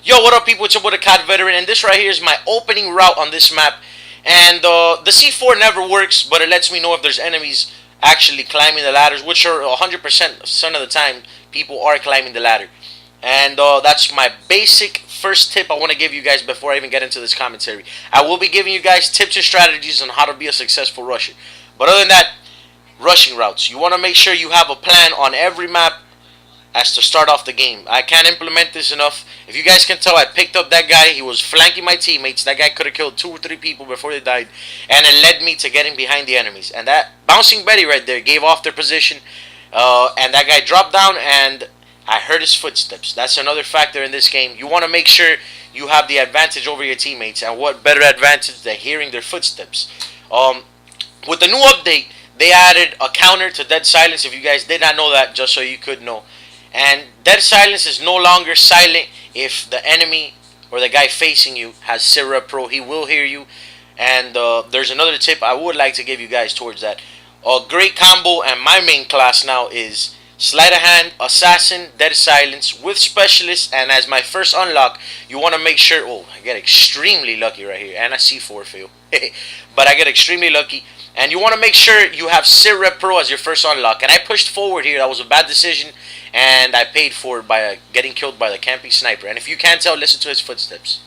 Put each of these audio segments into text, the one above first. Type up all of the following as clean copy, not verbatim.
Yo, what up, people? It's your boy, the COD Veteran, and this right here is my opening route on this map. And the C4 never works, but it lets me know if there's enemies actually climbing the ladders, which are 100% of the time people are climbing the ladder. And that's my basic first tip I want to give you guys before I even get into this commentary. I will be giving you guys tips and strategies on how to be a successful rusher. But other than that, rushing routes. You want to make sure you have a plan on every map as to start off the game. I can't implement this enough. If you guys can tell, I picked up that guy. He was flanking my teammates. That guy could have killed 2 or 3 people before they died. And it led me to getting behind the enemies. And that bouncing Betty right there gave off their position. And that guy dropped down and I heard his footsteps. That's another factor in this game. You want to make sure you have the advantage over your teammates. And what better advantage than hearing their footsteps. With the new update, they added a counter to dead silence. If you guys did not know that, just so you could know. And dead silence is no longer silent if the enemy or the guy facing you has Syrah Pro. He will hear you. And there's another tip I would like to give you guys towards that. A great combo and my main class now is Sleight of Hand, Assassin, Dead Silence with Specialist. And as my first unlock, you want to make sure... Oh, I get extremely lucky right here. And a C4 fail. But I get extremely lucky. And you want to make sure you have Syrah Pro as your first unlock. And I pushed forward here. That was a bad decision. And I paid for it by getting killed by the camping sniper. And if you can't tell, listen to his footsteps.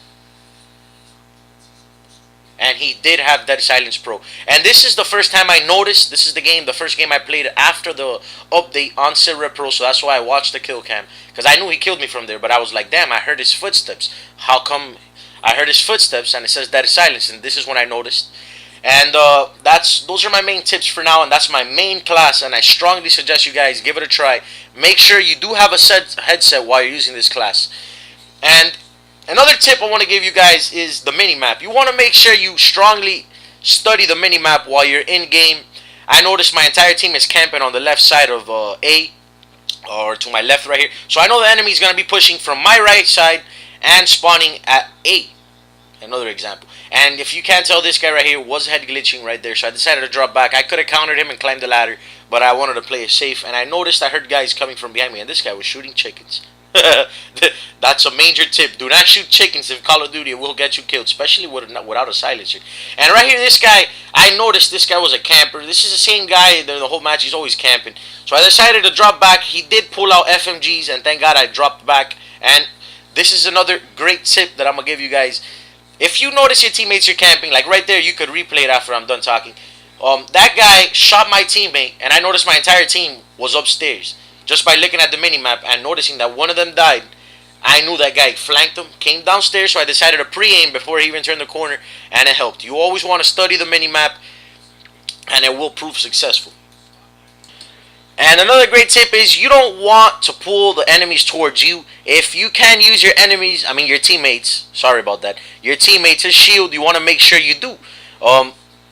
And he did have Dead Silence Pro. And this is the first time I noticed. This is the first game I played after the update on Syrah Pro. So that's why I watched the kill cam. Because I knew he killed me from there. But I was like, damn, I heard his footsteps. How come I heard his footsteps and it says Dead Silence? And this is when I noticed. And those are my main tips for now, and that's my main class, and I strongly suggest you guys give it a try. Make sure you do have a headset while you're using this class. And another tip I want to give you guys is the mini-map. You want to make sure you strongly study the mini-map while you're in-game. I noticed my entire team is camping on the left side of A, or to my left right here. So I know the enemy is going to be pushing from my right side and spawning at A. Another example. And if you can't tell, this guy right here was head glitching right there. So I decided to drop back. I could have countered him and climbed the ladder, but I wanted to play it safe. And I noticed I heard guys coming from behind me, and this guy was shooting chickens. That's a major tip. Do not shoot chickens in Call of Duty. It will get you killed, especially without a silencer. And right here, this guy, I noticed this guy was a camper. This is the same guy the whole match. He's always camping. So I decided to drop back. He did pull out FMGs, and thank God I dropped back. And this is another great tip that I'm going to give you guys. If you notice your teammates are camping, like right there, you could replay it after I'm done talking. That guy shot my teammate, and I noticed my entire team was upstairs. Just by looking at the mini-map and noticing that one of them died, I knew that guy flanked him, came downstairs, so I decided to pre-aim before he even turned the corner, and it helped. You always want to study the mini-map, and it will prove successful. And another great tip is you don't want to pull the enemies towards you. If you can use your your teammates, sorry about that, your teammates as shield, you want to make sure you do.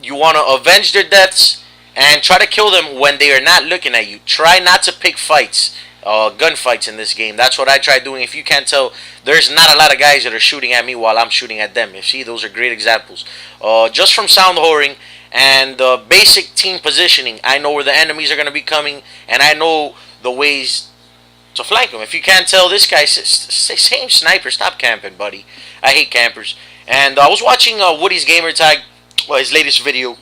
You want to avenge their deaths and try to kill them when they are not looking at you. Try not to pick fights, gunfights in this game. That's what I try doing. If you can't tell, there's not a lot of guys that are shooting at me while I'm shooting at them. You see, those are great examples. Just from sound whoring and basic team positioning, I know where the enemies are going to be coming, and I know the ways to flank them. If you can't tell, this guy, same sniper. Stop camping, buddy. I hate campers. And I was watching Woody's Gamer Tag, his latest video,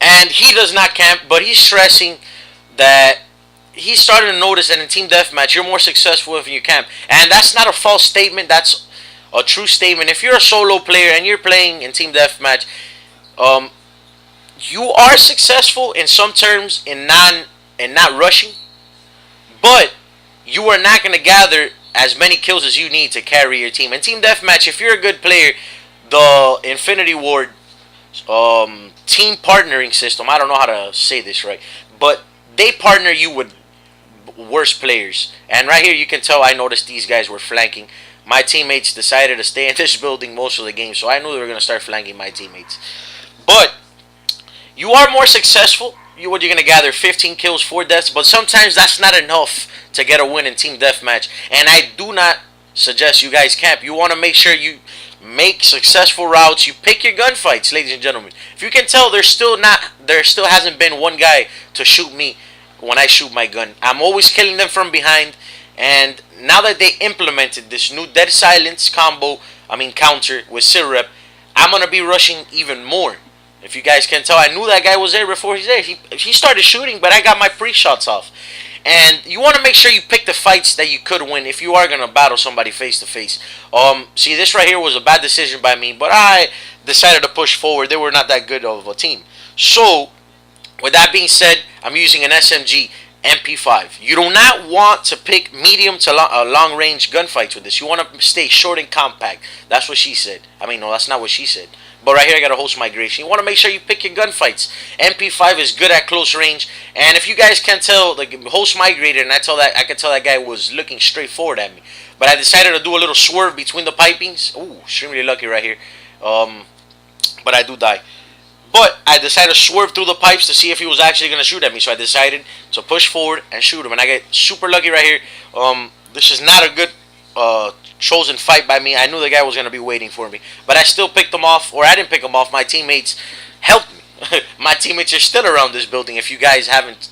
and he does not camp, but he's stressing that he's starting to notice that in Team Deathmatch, you're more successful if you camp. And that's not a false statement. That's a true statement. If you're a solo player and you're playing in Team Deathmatch, you are successful in some terms in not rushing, but you are not going to gather as many kills as you need to carry your team. In Team Deathmatch, if you're a good player, the Infinity Ward team partnering system, I don't know how to say this right, but they partner you with worse players. And right here you can tell I noticed these guys were flanking. My teammates decided to stay in this building most of the game, so I knew they were going to start flanking my teammates. But you are more successful. You're going to gather 15 kills, 4 deaths, but sometimes that's not enough to get a win in Team Deathmatch. And I do not suggest you guys camp. You want to make sure you make successful routes. You pick your gunfights, ladies and gentlemen. If you can tell, there still hasn't been one guy to shoot me when I shoot my gun. I'm always killing them from behind, And now that they implemented this new dead silence counter with Syrup, I'm gonna be rushing even more. If you guys can tell, I knew that guy was there before he's there. He started shooting, but I got my pre-shots off. And you want to make sure you pick the fights that you could win if you are gonna battle somebody face to face. See, this right here was a bad decision by me, but I decided to push forward. They were not that good of a team. So, with that being said, I'm using an SMG MP5. You do not want to pick medium to long range gunfights with this. You want to stay short and compact. That's what she said. I mean, no, that's not what she said. But right here, I got a host migration. You want to make sure you pick your gunfights. MP5 is good at close range, and if you guys can tell, the host migrated, and I could tell that guy was looking straight forward at me. But I decided to do a little swerve between the pipings. Ooh, extremely lucky right here. But I do die. But I decided to swerve through the pipes to see if he was actually going to shoot at me. So I decided to push forward and shoot him. And I get super lucky right here. This is not a good chosen fight by me. I knew the guy was going to be waiting for me. But I still picked him off. Or I didn't pick him off. My teammates helped me. My teammates are still around this building if you guys haven't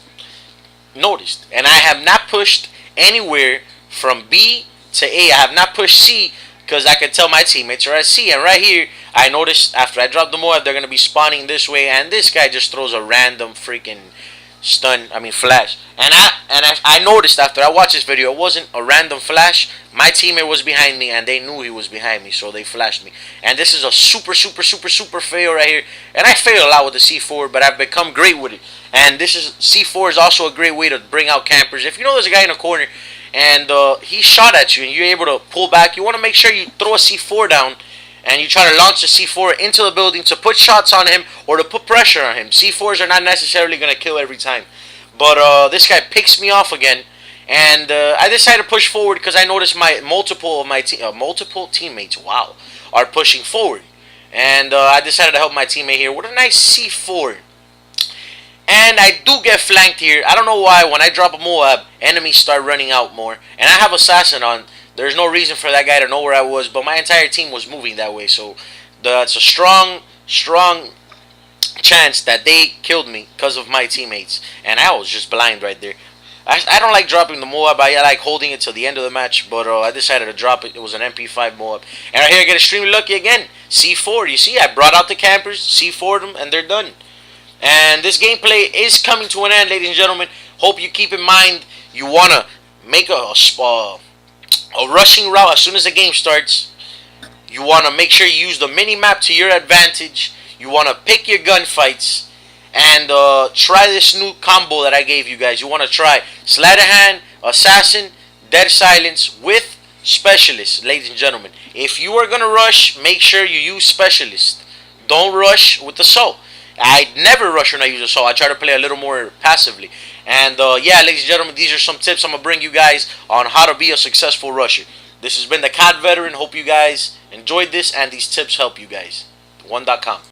noticed. And I have not pushed anywhere from B to A. I have not pushed C because I can tell my teammates are at C. And right here, I noticed after I dropped the Moab, they're going to be spawning this way. And this guy just throws a random freaking flash. And I noticed after I watched this video, it wasn't a random flash. My teammate was behind me and they knew he was behind me, so they flashed me. And this is a super fail right here. And I fail a lot with the C4, but I've become great with it. And this is C4 is also a great way to bring out campers. If you know there's a guy in a corner and he shot at you and you're able to pull back, you want to make sure you throw a C4 down and you try to launch the C4 into the building to put shots on him or to put pressure on him. C4s are not necessarily going to kill every time. But this guy picks me off again. And I decided to push forward because I noticed multiple teammates, wow, are pushing forward. And I decided to help my teammate here with a nice C4. And I do get flanked here. I don't know why. When I drop a Moab, enemies start running out more. And I have Assassin on. There's no reason for that guy to know where I was, but my entire team was moving that way. So that's a strong chance that they killed me because of my teammates. And I was just blind right there. I don't like dropping the Moab. I like holding it till the end of the match, but I decided to drop it. It was an MP5 Moab. And right here I get extremely lucky again. C4. You see, I brought out the campers, C4'd them, and they're done. And this gameplay is coming to an end, ladies and gentlemen. Hope you keep in mind you want to make a rushing route as soon as the game starts. You want to make sure you use the mini-map to your advantage. You want to pick your gunfights. And try this new combo that I gave you guys. You want to try Sleight of Hand, Assassin, Dead Silence with Specialist, ladies and gentlemen. If you are going to rush, make sure you use Specialist. Don't rush with Assault. I never rush when I use Assault. I try to play a little more passively. And yeah, ladies and gentlemen, these are some tips I'm going to bring you guys on how to be a successful rusher. This has been the COD Veteran. Hope you guys enjoyed this and these tips help you guys. One.com.